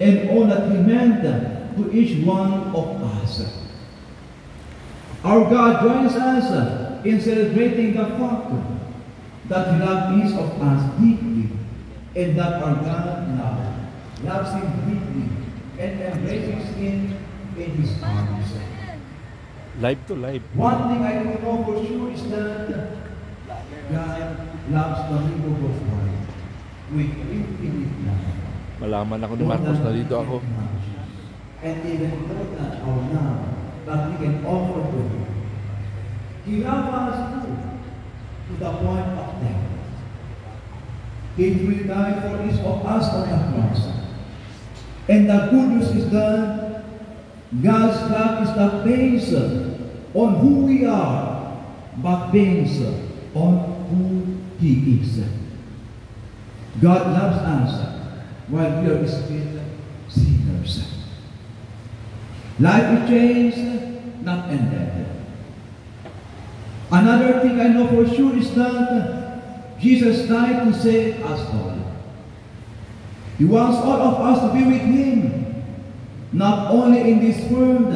and all that He meant to each one of us. Our God joins us in celebrating the fact that He loves each of us deeply, and that our God now loves him deeply and embraces him in His arms. Live to live. One thing I do know for sure is that God loves Domingo Guzman with infinite love. Malaman ako ni Marcos na dito ako. And even more than our love that we can offer to Him, He loves us too, to the point of death. He will die for each of us on the cross. And the good news is that God's love is not based on who we are, but based on who He is. God loves us while we are still sinners. Life is changed, not ended. Another thing I know for sure is that Jesus died to save us all. He wants all of us to be with Him, not only in this world,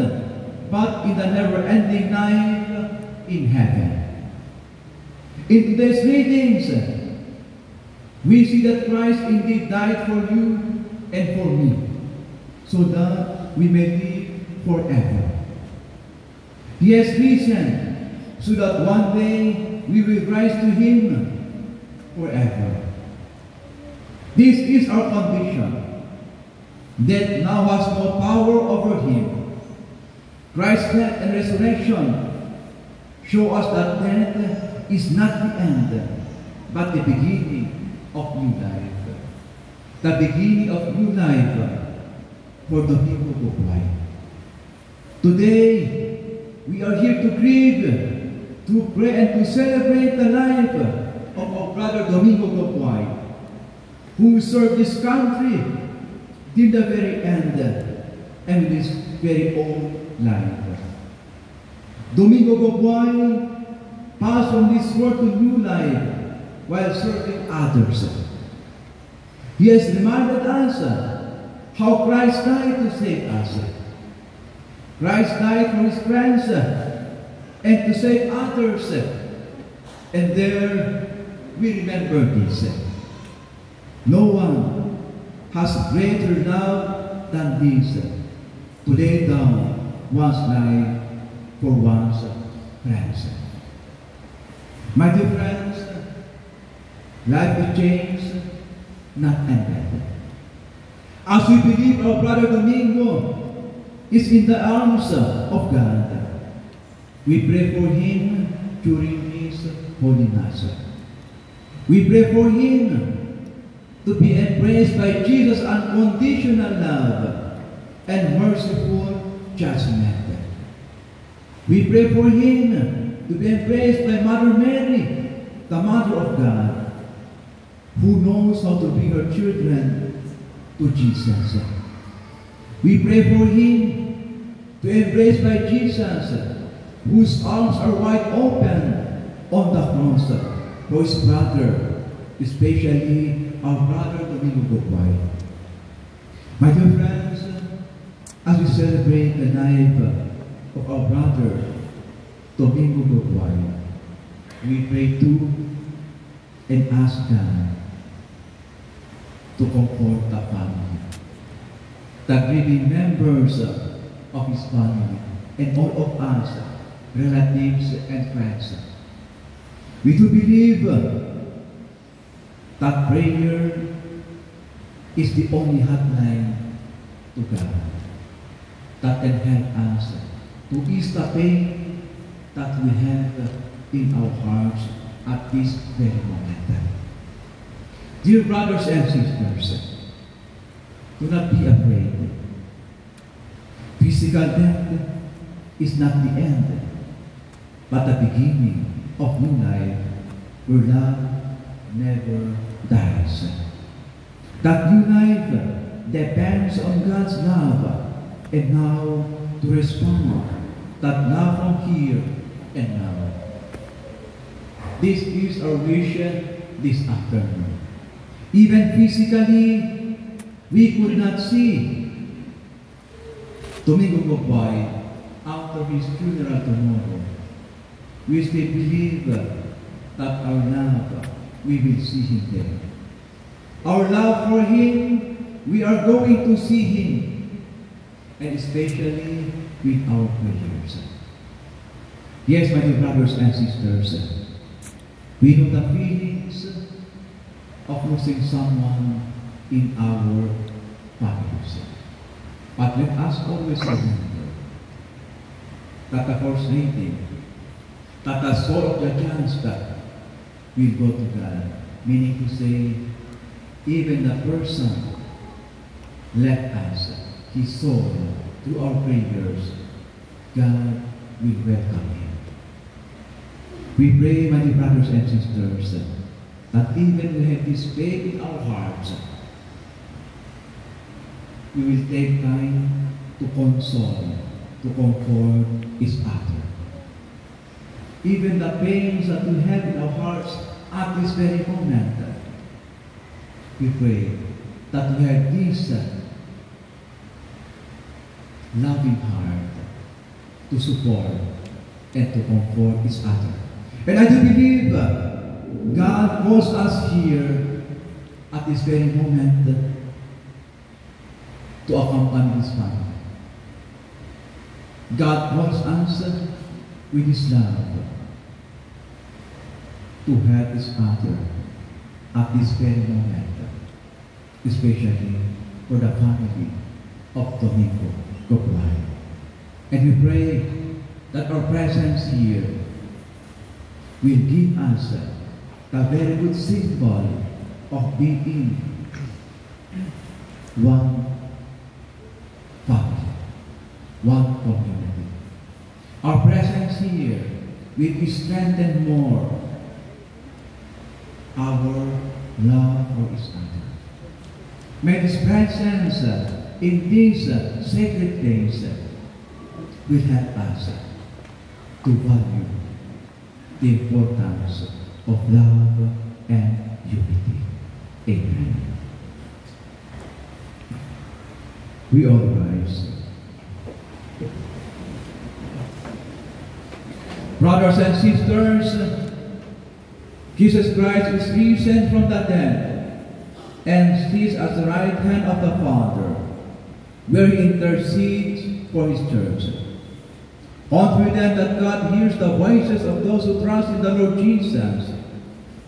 but in the never-ending life in heaven. In today's readings, we see that Christ indeed died for you and for me, so that we may live forever. He has risen, so that one day we will rise to Him forever. This is our condition. Death now has no power over Him. Christ's death and resurrection show us that death is not the end, but the beginning of new life. The beginning of new life for the people of Hawaii. Today, we are here to grieve, to pray, and to celebrate the life of our brother Domingo Gopwai, who served this country till the very end and with his very own life. Domingo Gopwai passed from this world to new life while serving others. He has reminded us how Christ died to save us. Christ died for His friends and to save others. And there we remember this. No one has greater love than this, to lay down one's life for one's friends. My dear friends, life will change, not ended. As we believe our brother Domingo is in the arms of God, we pray for him during his Holy Mass. We pray for him to be embraced by Jesus' unconditional love and merciful judgment. We pray for him to be embraced by Mother Mary, the Mother of God, who knows how to bring her children to Jesus. We pray for him to be embraced by Jesus, whose arms are wide open on the cross for his brother, especially our brother Domingo Gopwai. My dear friends, as we celebrate the life of our brother Domingo Gopwai, we pray too and ask God to comfort the family, the grieving members of his family, and all of us, relatives and friends. We do believe that prayer is the only hotline to God that can help us to ease the pain that we have in our hearts at this very moment. Dear brothers and sisters, do not be afraid. Physical death is not the end, but the beginning of new life where love never dies. That new life depends on God's love, and now to respond that love from here and now. This is our wish this afternoon. Even physically, We could not see Domingo Gobay after his funeral tomorrow. We still believe that our love, we will see him there. Our love for him, we are going to see him, and especially with our prayers. Yes, my dear brothers and sisters, we know the feelings of losing someone in our families. But let us always remember that the first reading, that the soul of the just will go to God, meaning to say, even the person left us his soul through our prayers, God will welcome him. We pray, my dear brothers and sisters, that even we have this faith in our hearts, we will take time to console, to comfort each other. Even the pains that we have in our hearts at this very moment, we pray that we have this loving heart to support and to comfort each other. And I do believe God calls us here at this very moment to accompany this family. God calls us with His love to help each other at this very moment, especially for the family of Domingo Gobay. And we pray that our presence here will give us a very good symbol of being one family, one community. Our presence here will strengthen more our love for each other. May this presence in these sacred days will help us to value the importance of love and unity. Amen. We all rise. Brothers and sisters, Jesus Christ is risen from the dead and sits at the right hand of the Father, where He intercedes for His church. Confident that God hears the voices of those who trust in the Lord Jesus,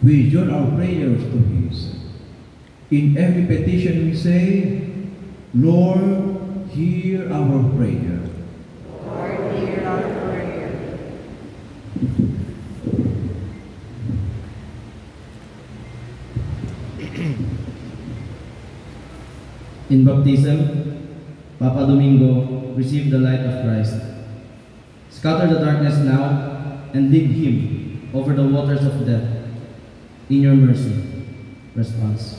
we join our prayers to His. In every petition we say, Lord, hear our prayer. Lord, hear our prayer. In baptism, Papa Domingo received the light of Christ. Scatter the darkness now and lead him over the waters of death. In your mercy. Response.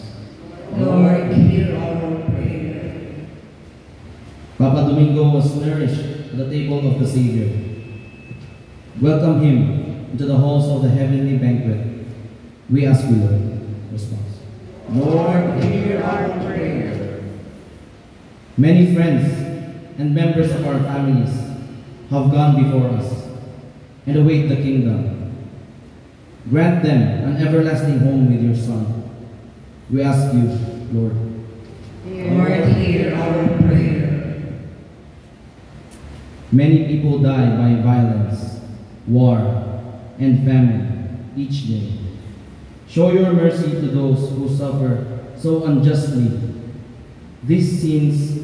Lord, hear our prayer. Papa Domingo was nourished at the table of the Savior. Welcome him into the halls of the heavenly banquet. We ask you, Lord. Response. Lord, hear our prayer. Many friends and members of our families have gone before us and await the kingdom. Grant them an everlasting home with your Son. We ask you, Lord. Lord, hear our prayer. Many people die by violence, war, and famine each day. Show your mercy to those who suffer so unjustly these sins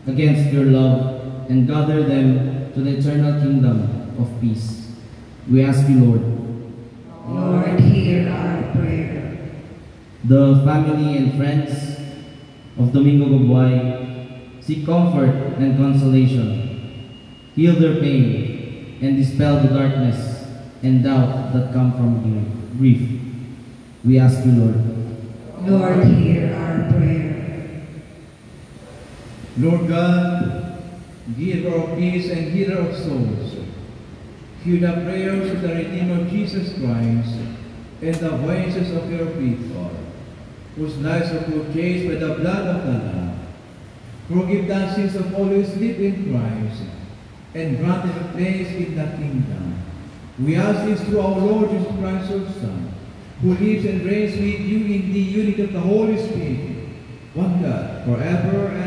against your love and gather them to the eternal kingdom of peace. We ask you, Lord. Lord, hear our prayer. The family and friends of Domingo Gobay seek comfort and consolation, heal their pain, and dispel the darkness and doubt that come from grief. We ask you, Lord. Lord, hear our prayer. Lord God, giver of peace and healer of souls, hear the prayers of the Redeemer Jesus Christ and the voices of your people, whose lives are purchased by the blood of the Lamb. Forgive the sins of all who sleep in Christ, and grant them a place in the kingdom. We ask this through our Lord Jesus Christ, your Son, who lives and reigns with you in the unity of the Holy Spirit, one God, forever and